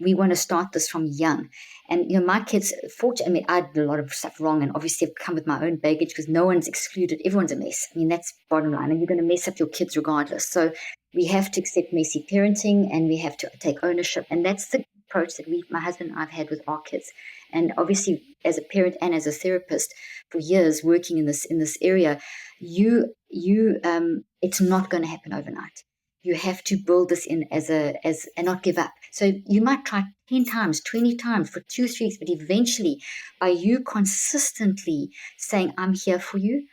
we want to start this from young. And, my kids, fortunately, I did a lot of stuff wrong, and obviously I've come with my own baggage because no one's excluded. Everyone's a mess. That's bottom line. And you're going to mess up your kids regardless. So we have to accept messy parenting, and we have to take ownership. And that's the approach that my husband and I've had with our kids. And obviously, as a parent and as a therapist for years working in this area, it's not going to happen overnight. You have to build this in and not give up. So you might try 10 times, 20 times for 2-3 weeks, but eventually, by you consistently saying, I'm here for you,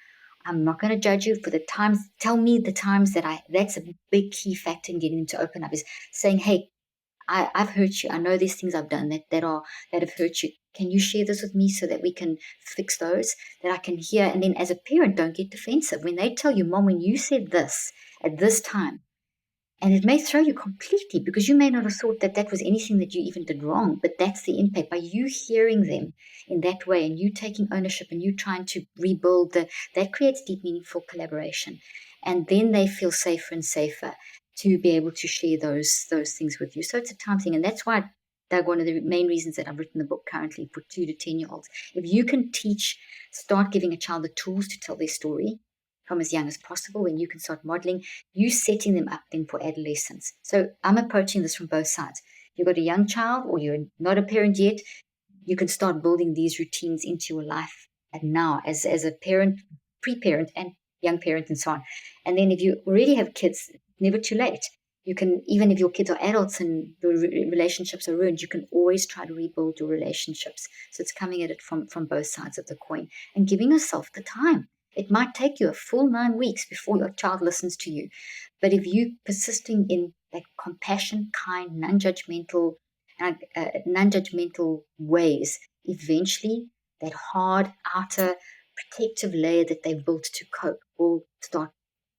I'm not going to judge you for the times. Tell me the times that's a big key factor in getting them to open up, is saying, hey, I've hurt you. I know these things I've done that have hurt you. Can you share this with me so that we can fix those, that I can hear? And then as a parent, don't get defensive. When they tell you, Mom, when you said this at this time, and it may throw you completely because you may not have thought that was anything that you even did wrong, but that's the impact. By you hearing them in that way and you taking ownership and you trying to rebuild, that creates deep, meaningful collaboration. And then they feel safer and safer to be able to share those things with you. So it's a time thing. And that's why, Doug, one of the main reasons that I've written the book currently for 2 to 10-year-olds, if you can start giving a child the tools to tell their story from as young as possible, when you can start modeling, you setting them up then for adolescence. So I'm approaching this from both sides. You've got a young child or you're not a parent yet, you can start building these routines into your life and now as a parent, pre-parent and young parent and so on. And then if you already have kids, never too late. You can, even if your kids are adults and the relationships are ruined, you can always try to rebuild your relationships. So it's coming at it from both sides of the coin and giving yourself the time. It might take you a full 9 weeks before your child listens to you. But if you're persisting in that compassion, kind, non-judgmental ways, eventually that hard outer protective layer that they built to cope will start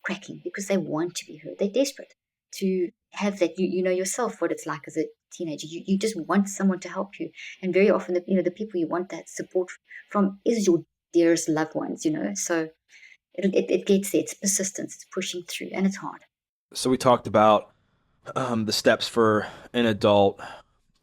cracking because they want to be heard. They're desperate to have that. You know yourself what it's like as a teenager. You just want someone to help you. And very often, the people you want that support from is your dearest loved ones, So it gets there. It's persistence. It's pushing through, and it's hard. So we talked about the steps for an adult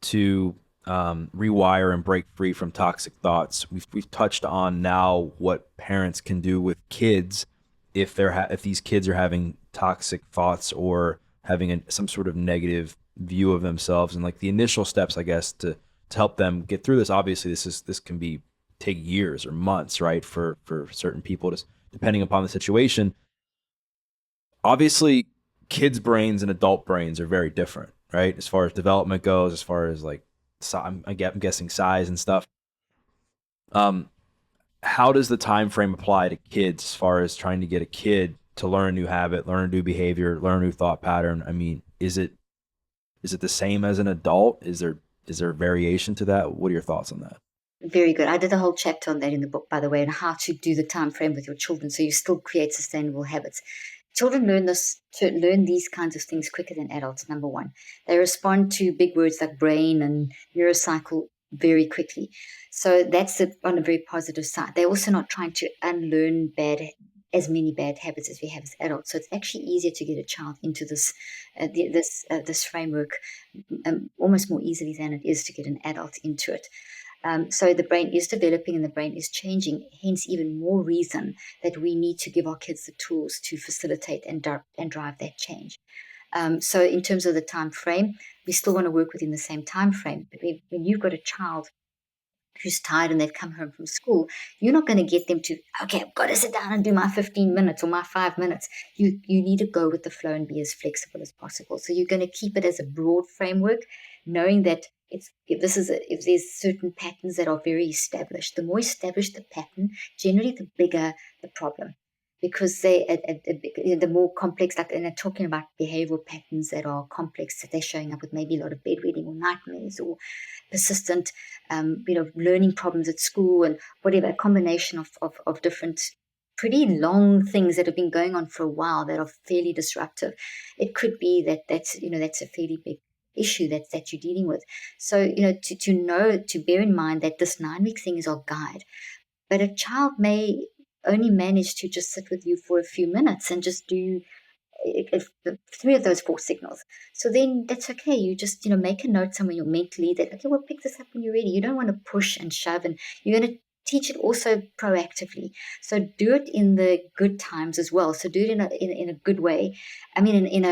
to rewire and break free from toxic thoughts. We've touched on now what parents can do with kids if if these kids are having toxic thoughts or having some sort of negative view of themselves, and like the initial steps, I guess, to help them get through this. Obviously, this can take years or months, right, for certain people, just depending upon the situation. Obviously, kids' brains and adult brains are very different, right? As far as development goes, as far as like, I'm guessing size and stuff. How does the time frame apply to kids as far as trying to get a kid to learn a new habit, learn a new behavior, learn a new thought pattern? I mean, is it the same as an adult? Is there variation to that? What are your thoughts on that? Very good. I did a whole chapter on that in the book, by the way, on how to do the time frame with your children so you still create sustainable habits. Children learn these kinds of things quicker than adults, number one. They respond to big words like brain and neurocycle very quickly. So that's on a very positive side. They're also not trying to unlearn as many bad habits as we have as adults. So it's actually easier to get a child into this framework almost more easily than it is to get an adult into it. So the brain is developing and the brain is changing, hence even more reason that we need to give our kids the tools to facilitate and drive that change. So in terms of the time frame, we still want to work within the same time frame. But when you've got a child who's tired and they've come home from school, you're not going to get them to, okay, I've got to sit down and do my 15 minutes or my 5 minutes. You need to go with the flow and be as flexible as possible. So you're going to keep it as a broad framework, knowing that if there's certain patterns that are very established, the more established the pattern, generally the bigger the problem. Because the more complex, like, and I'm talking about behavioral patterns that are complex, that they're showing up with maybe a lot of bedwetting or nightmares or persistent, learning problems at school and whatever, a combination of different, pretty long things that have been going on for a while that are fairly disruptive. It could be that's a fairly big issue that you're dealing with. So, to bear in mind that this 9-week thing is our guide, but a child may only manage to just sit with you for a few minutes and just do if the 3 of those 4 signals. So then that's okay. You just, make a note somewhere you're mentally that, okay, we'll pick this up when you're ready. You don't want to push and shove, and you're going to teach it also proactively. So do it in the good times as well. So do it in a good way. I mean, in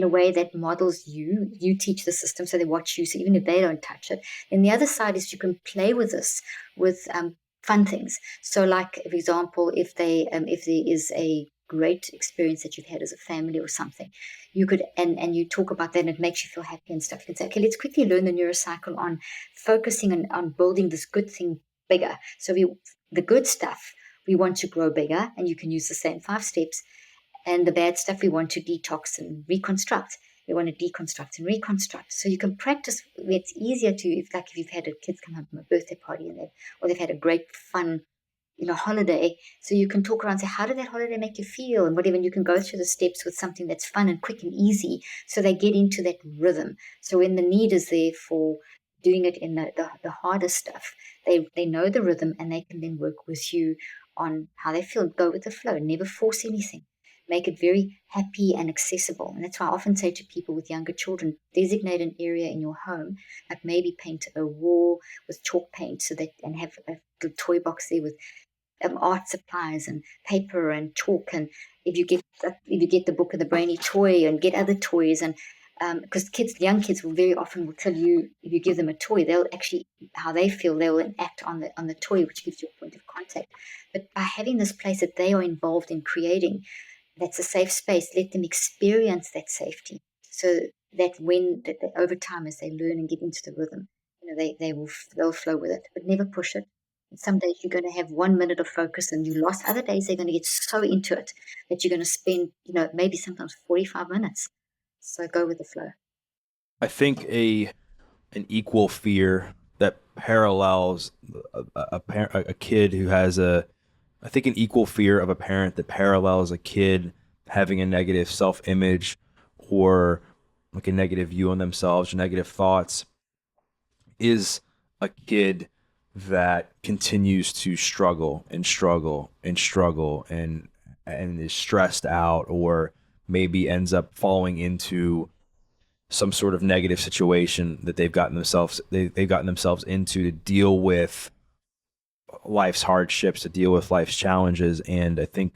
a way that models you teach the system, so they watch you. So even if they don't touch it, then the other side is you can play with this with fun things. So, like, for example, if there is a great experience that you've had as a family or something, you could and you talk about that and it makes you feel happy and stuff. You can say, okay, let's quickly learn the neurocycle on focusing on building this good thing bigger. So the good stuff we want to grow bigger, and you can use the same 5 steps. And the bad stuff we want to detox and reconstruct. We want to deconstruct and reconstruct. So you can practice. It's easier to, if you've had a kids come home from a birthday party and they've had a great fun holiday. So you can talk around and say, how did that holiday make you feel? And whatever, and you can go through the steps with something that's fun and quick and easy, so they get into that rhythm. So when the need is there for doing it in the harder stuff, they know the rhythm and they can then work with you on how they feel. Go with the flow, never force anything. Make it very happy and accessible. And that's why I often say to people with younger children, designate an area in your home, like maybe paint a wall with chalk paint, and have a toy box there with art supplies and paper and chalk. And if you get the book of the brainy toy, and get other toys, and because young kids will very often tell you, if you give them a toy, they'll actually, how they feel, they'll enact on the toy, which gives you a point of contact. But by having this place that they are involved in creating, that's a safe space, let them experience that safety, so that over time, as they learn and get into the rhythm, they'll flow with it, but never push it. Some days you're going to have 1 minute of focus and you lost. Other days they're going to get so into it that you're going to spend, maybe sometimes 45 minutes. So go with the flow. I think an equal fear that parallels a kid who has I think an equal fear of a parent that parallels a kid having a negative self-image, or like a negative view on themselves, or negative thoughts, is a kid that continues to struggle and struggle and struggle and is stressed out, or maybe ends up falling into some sort of negative situation that they've gotten themselves into to deal with life's hardships, to deal with life's challenges. And I think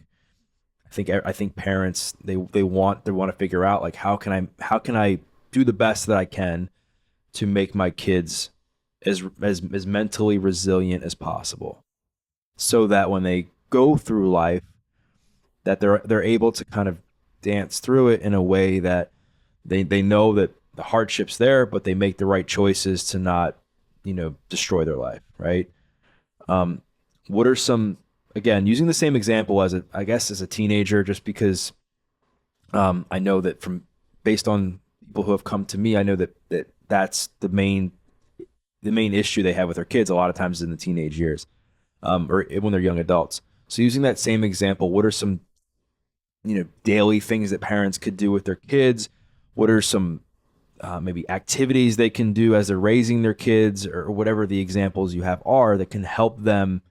parents, they want to figure out, like, how can I do the best that I can to make my kids as mentally resilient as possible, so that when they go through life, that they're able to kind of dance through it in a way that they know that the hardship's there, but they make the right choices to not, destroy their life, right? What are some, again, using the same example as a teenager, just because I know that based on people who have come to me, I know that's the main issue they have with their kids a lot of times in the teenage years, or when they're young adults. So using that same example, what are some, daily things that parents could do with their kids? What are some maybe activities they can do as they're raising their kids, or whatever the examples you have are, that can help them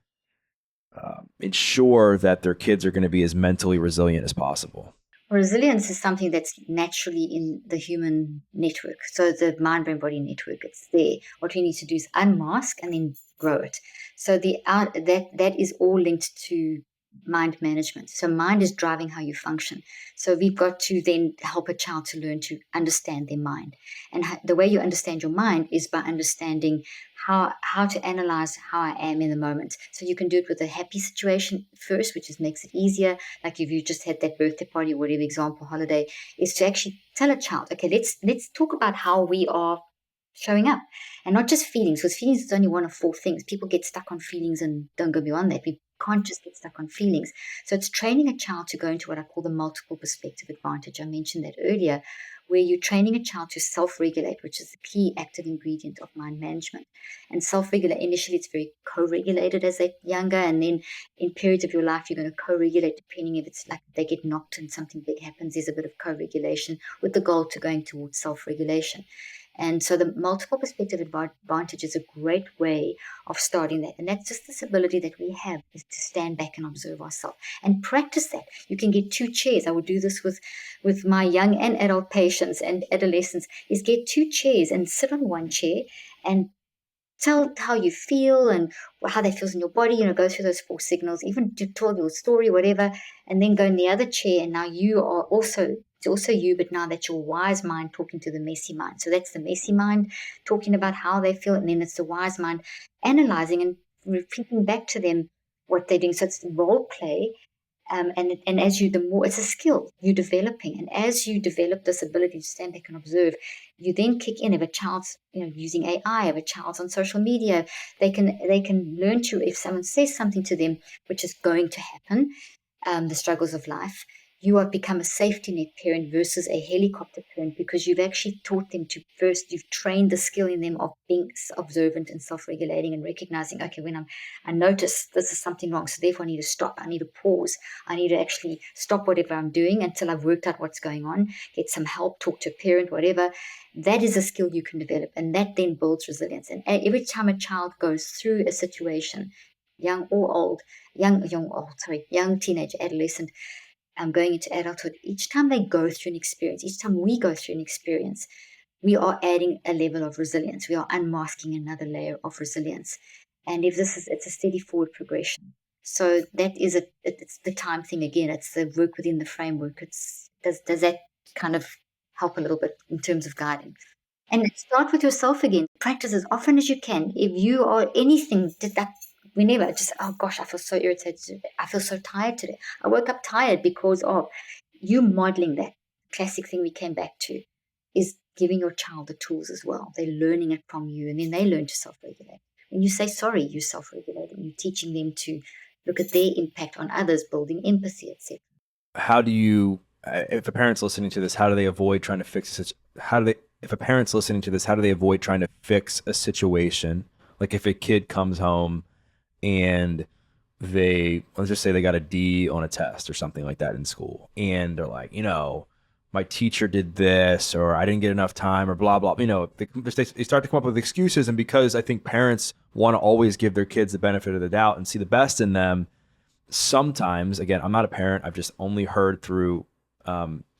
ensure that their kids are going to be as mentally resilient as possible? Resilience is something that's naturally in the human network. So the mind, brain, body network, it's there. What we need to do is unmask and then grow it. So that is all linked to mind management. So mind is driving how you function. So we've got to then help a child to learn to understand their mind. And the way you understand your mind is by understanding how to analyze how I am in the moment. So you can do it with a happy situation first, which just makes it easier. Like if you just had that birthday party or whatever example holiday, is to actually tell a child, okay, let's talk about how we are showing up, and not just feelings, because feelings is only one of four things. People get stuck on feelings and don't go beyond that. We can't just get stuck on feelings. So it's training a child to go into what I call the multiple perspective advantage. I mentioned that earlier, where you're training a child to self-regulate, which is the key active ingredient of mind management. And self-regulate, initially it's very co-regulated as they're younger, and then in periods of your life you're going to co-regulate, depending if it's like they get knocked and something big happens, there's a bit of co-regulation with the goal to going towards self-regulation. And so the multiple perspective advantage is a great way of starting that. And that's just this ability that we have, is to stand back and observe ourselves and practice that. You can get two chairs. I would do this with my young and adult patients and adolescents, is get two chairs and sit on one chair and tell how you feel and how that feels in your body, go through those four signals, even to tell your story, whatever, and then go in the other chair. And now you are also, it's also you, but now that's your wise mind talking to the messy mind. So that's the messy mind talking about how they feel. And then it's the wise mind analyzing and repeating back to them what they're doing. So it's role play. And as you, the more, it's a skill you're developing. And as you develop this ability to stand back and observe, you then kick in. If a child's, using AI, if a child's on social media, they can learn to, if someone says something to them, which is going to happen, the struggles of life, you have become a safety net parent versus a helicopter parent, because you've actually taught them to first, you've trained the skill in them of being observant and self-regulating and recognizing, okay, when I notice this is something wrong, so therefore I need to stop, I need to pause, I need to actually stop whatever I'm doing until I've worked out what's going on, get some help, talk to a parent, whatever. That is a skill you can develop, and that then builds resilience. And every time a child goes through a situation, young or old, young teenager, adolescent, going into adulthood, each time they go through an experience, each time we go through an experience, we are adding a level of resilience. We are unmasking another layer of resilience. And if it's a steady forward progression. So that is it's the time thing again. It's the work within the framework. Does that kind of help a little bit in terms of guiding? And start with yourself again. Practice as often as you can. If you are anything that whenever, just, oh gosh, I feel so irritated today. I feel so tired today. I woke up tired because of you modeling that. Classic thing we came back to is giving your child the tools as well. They're learning it from you, and then they learn to self-regulate. When you say sorry, you're self-regulating. You're teaching them to look at their impact on others, building empathy, etc. How do you, if a parent's listening to this, how do they avoid trying to fix it? If a parent's listening to this, how do they avoid trying to fix a situation? Like if a kid comes home and let's just say they got a D on a test or something like that in school, and they're like, my teacher did this, or I didn't get enough time, or blah, blah, they start to come up with excuses. And because I think parents want to always give their kids the benefit of the doubt and see the best in them, sometimes, again, I'm not a parent, I've just only heard through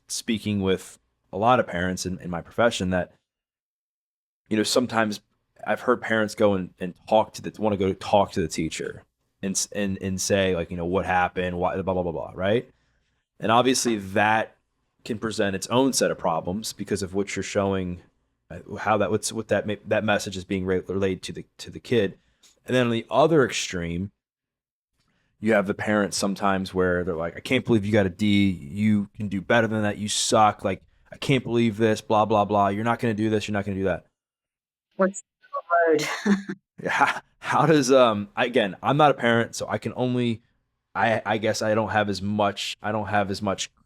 speaking with a lot of parents in my profession that, sometimes I've heard parents go and want to go talk to the teacher and say, like, what happened, why, blah, blah, blah, blah, right? And obviously that can present its own set of problems because of what you're showing, how that message is being relayed to the kid. And then on the other extreme, you have the parents sometimes where they're like, I can't believe you got a D. You can do better than that. You suck. Like, I can't believe this, blah, blah, blah. You're not going to do this. You're not going to do that. What's the word? How does, again, I'm not a parent, so I can only, I guess I don't have as much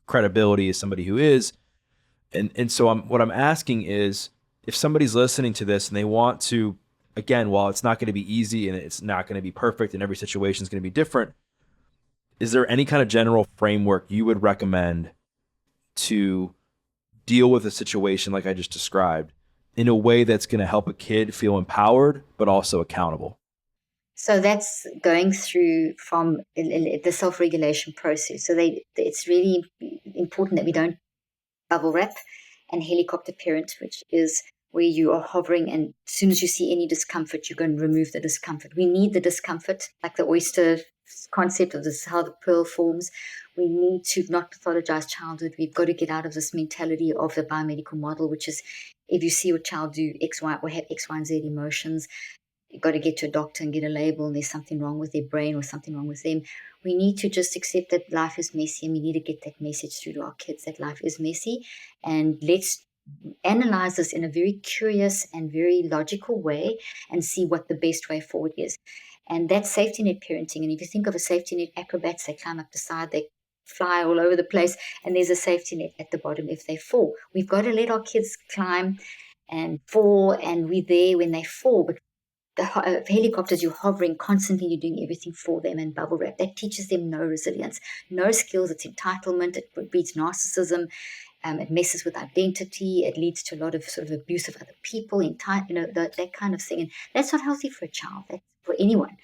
credibility as somebody who is. And so what I'm asking is, if somebody's listening to this and they want to, again, while it's not going to be easy and it's not going to be perfect and every situation is going to be different, is there any kind of general framework you would recommend to deal with a situation like I just described in a way that's going to help a kid feel empowered, but also accountable? So that's going through from the self-regulation process. So it's really important that we don't bubble wrap and helicopter parent, which is where you are hovering, and as soon as you see any discomfort, you're going to remove the discomfort. We need the discomfort, like the oyster concept of this, how the pearl forms. We need to not pathologize childhood. We've got to get out of this mentality of the biomedical model, which is if you see your child do X, Y, or have X, Y, and Z emotions, you've got to get to a doctor and get a label and there's something wrong with their brain or something wrong with them. We need to just accept that life is messy, and we need to get that message through to our kids that life is messy. And let's analyze this in a very curious and very logical way and see what the best way forward is. And that's safety net parenting. And if you think of a safety net, acrobats, they climb up the side, they fly all over the place, and there's a safety net at the bottom if they fall. We've got to let our kids climb and fall, and we're there when they fall. But the helicopters, you're hovering constantly, you're doing everything for them, and bubble wrap. That teaches them no resilience, no skills. It's entitlement. It breeds narcissism. It messes with identity. It leads to a lot of sort of abuse of other people, that kind of thing. And that's not healthy for a child, that's for anyone.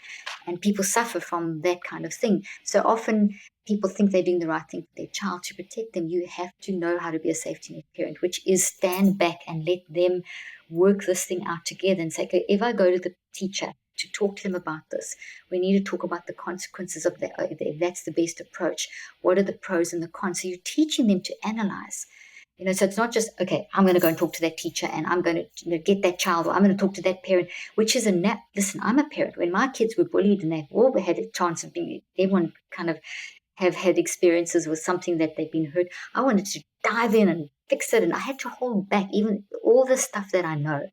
And people suffer from that kind of thing. So often people think they're doing the right thing for their child to protect them. You have to know how to be a safety net parent, which is stand back and let them work this thing out together and say, okay, if I go to the teacher to talk to them about this, we need to talk about the consequences of that. If that's the best approach, what are the pros and the cons? So you're teaching them to analyze. So it's not just, okay, I'm going to go and talk to that teacher and I'm going to get that child, or I'm going to talk to that parent, which is listen, I'm a parent. When my kids were bullied and they've all had a chance of being, everyone kind of have had experiences with something that they've been hurt. I wanted to dive in and fix it, and I had to hold back even all the stuff that I know.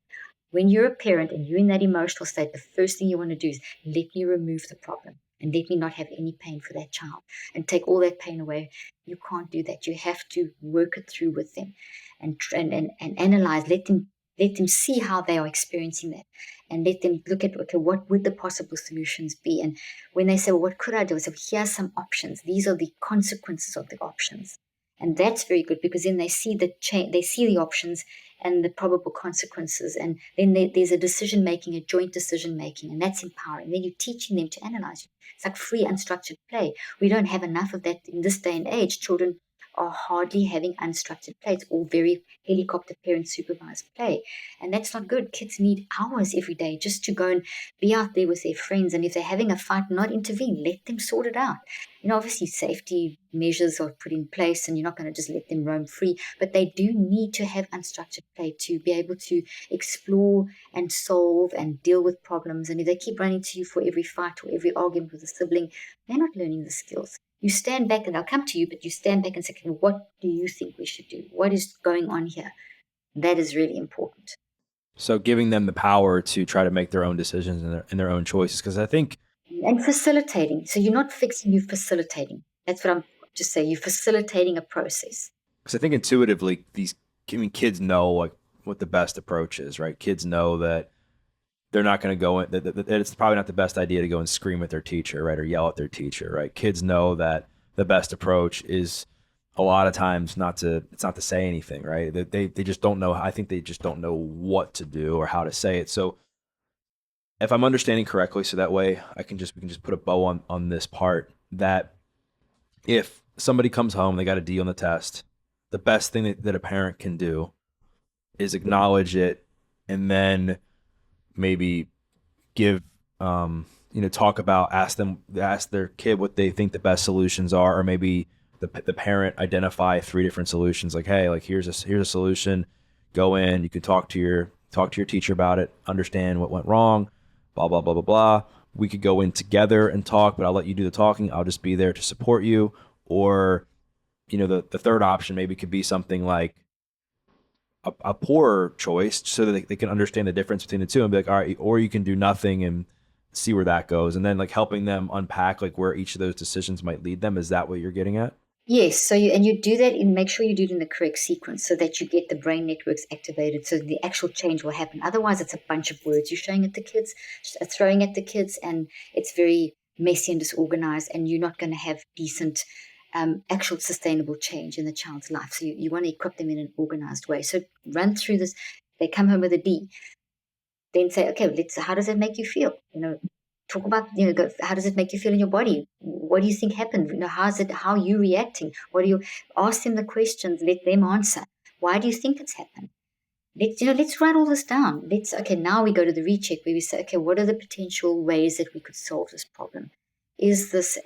When you're a parent and you're in that emotional state, the first thing you want to do is let me remove the problem and let me not have any pain for that child and take all that pain away. You can't do that. You have to work it through with them and analyze. Let them see how they are experiencing that, and let them look at, okay, what would the possible solutions be? And when they say, well, what could I do? I say, well, here are some options. These are the consequences of the options. And that's very good, because then they see they see the options and the probable consequences. And then there's a decision making, a joint decision making, and that's empowering. Then you're teaching them to analyze. It's like free, unstructured play. We don't have enough of that in this day and age. Children are hardly having unstructured play. It's all very helicopter parent supervised play. And that's not good. Kids need hours every day just to go and be out there with their friends. And if they're having a fight, not intervene. Let them sort it out. Obviously safety measures are put in place and you're not going to just let them roam free, but they do need to have unstructured play to be able to explore and solve and deal with problems. And if they keep running to you for every fight or every argument with a sibling, they're not learning the skills. You stand back and they'll come to you, but you stand back and say, what do you think we should do? What is going on here? That is really important. So giving them the power to try to make their own decisions and their own choices. Because I think, and facilitating. So you're not fixing, you're facilitating. That's what I'm just saying. You're facilitating a process. Because I think intuitively, kids know like what the best approach is, right? Kids know that they're not going to go in, that it's probably not the best idea to go and scream at their teacher, right? Or yell at their teacher, right? Kids know that the best approach is a lot of times it's not to say anything, right? They just don't know. I think they just don't know what to do or how to say it. So if I'm understanding correctly, so that way we can just put a bow on this part, that if somebody comes home, they got a D on the test, the best thing that a parent can do is acknowledge it, and then maybe give, talk about, ask their kid what they think the best solutions are, or maybe the parent identify 3 different solutions. Like, hey, like here's a solution. Go in. You can talk to your teacher about it. Understand what went wrong. Blah blah blah blah blah. We could go in together and talk, but I'll let you do the talking. I'll just be there to support you. Or, the third option maybe could be something like a poorer choice, so that they can understand the difference between the two and be like, all right, or you can do nothing and see where that goes. And then like helping them unpack like where each of those decisions might lead them. Is that what you're getting at? Yes. So you do that, and make sure you do it in the correct sequence so that you get the brain networks activated so the actual change will happen. Otherwise, it's a bunch of words you're showing at the kids, and it's very messy and disorganized, and you're not going to have decent actual sustainable change in the child's life. So you want to equip them in an organized way. So run through this. They come home with a D. Then say, okay, how does it make you feel? Talk about, how does it make you feel in your body? What do you think happened? How are you reacting? Ask them the questions, let them answer. Why do you think it's happened? Let's write all this down. Now we go to the recheck where we say, okay, what are the potential ways that we could solve this problem? Is this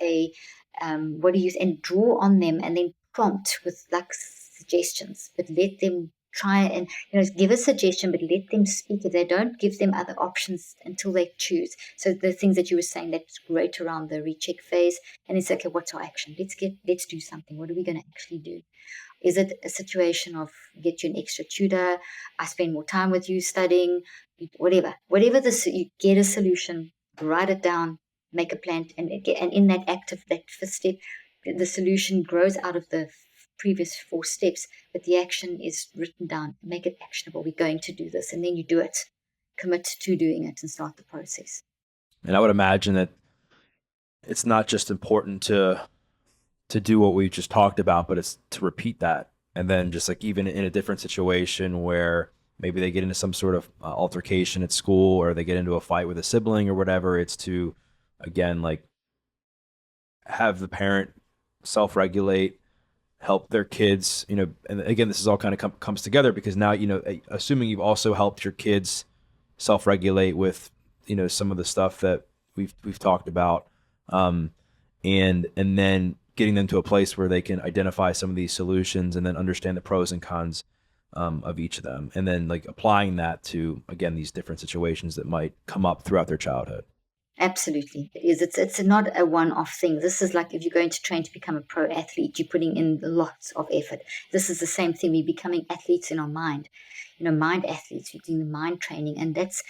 and draw on them and then prompt with like suggestions, but let them try and, give a suggestion, but let them speak. If they don't, give them other options until they choose. So the things that you were saying, that's great around the recheck phase. And it's okay, what's our action? Let's do something. What are we going to actually do? Is it a situation of get you an extra tutor? I spend more time with you studying, whatever. You get a solution, write it down, make a plan, and in that fifth step, the solution grows out of the previous 4 steps, but the action is written down. Make it actionable. We're going to do this, and then you do it. Commit to doing it and start the process. And I would imagine that it's not just important to do what we just talked about, but it's to repeat that. And then just like even in a different situation where maybe they get into some sort of altercation at school, or they get into a fight with a sibling or whatever, it's to, again, like have the parent self-regulate, help their kids, and again, this is all kind of comes together because now, assuming you've also helped your kids self-regulate with, some of the stuff that we've talked about, and then getting them to a place where they can identify some of these solutions and then understand the pros and cons of each of them, and then like applying that to, again, these different situations that might come up throughout their childhood. Absolutely. It is. It's not a one-off thing. This is like if you're going to train to become a pro athlete, you're putting in lots of effort. This is the same thing. We're becoming athletes in our mind, mind athletes. We're doing the mind training, and that's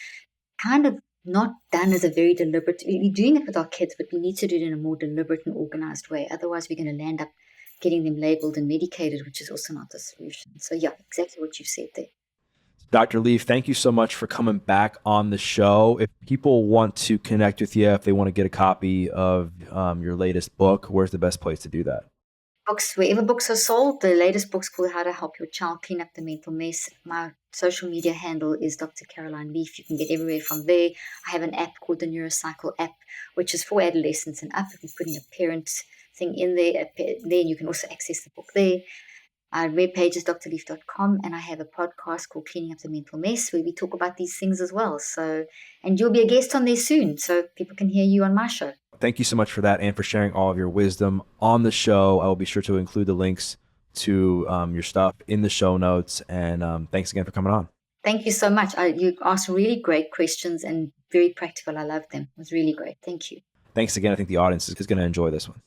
kind of not done as a very deliberate. We're doing it with our kids, but we need to do it in a more deliberate and organized way. Otherwise, we're going to land up getting them labeled and medicated, which is also not the solution. So yeah, exactly what you said there. Dr. Leaf, thank you so much for coming back on the show. If people want to connect with you, if they want to get a copy of your latest book, where's the best place to do that? Books, wherever books are sold. The latest book's called How to Help Your Child Clean Up the Mental Mess. My social media handle is Dr. Caroline Leaf. You can get everywhere from there. I have an app called the Neurocycle app, which is for adolescents and up. If you're putting a parent thing in there, then you can also access the book there. Our webpage is drleaf.com, and I have a podcast called Cleaning Up the Mental Mess where we talk about these things as well. And you'll be a guest on there soon, so people can hear you on my show. Thank you so much for that and for sharing all of your wisdom on the show. I will be sure to include the links to your stuff in the show notes. And thanks again for coming on. Thank you so much. You asked really great questions and very practical. I loved them. It was really great. Thank you. Thanks again. I think the audience is going to enjoy this one.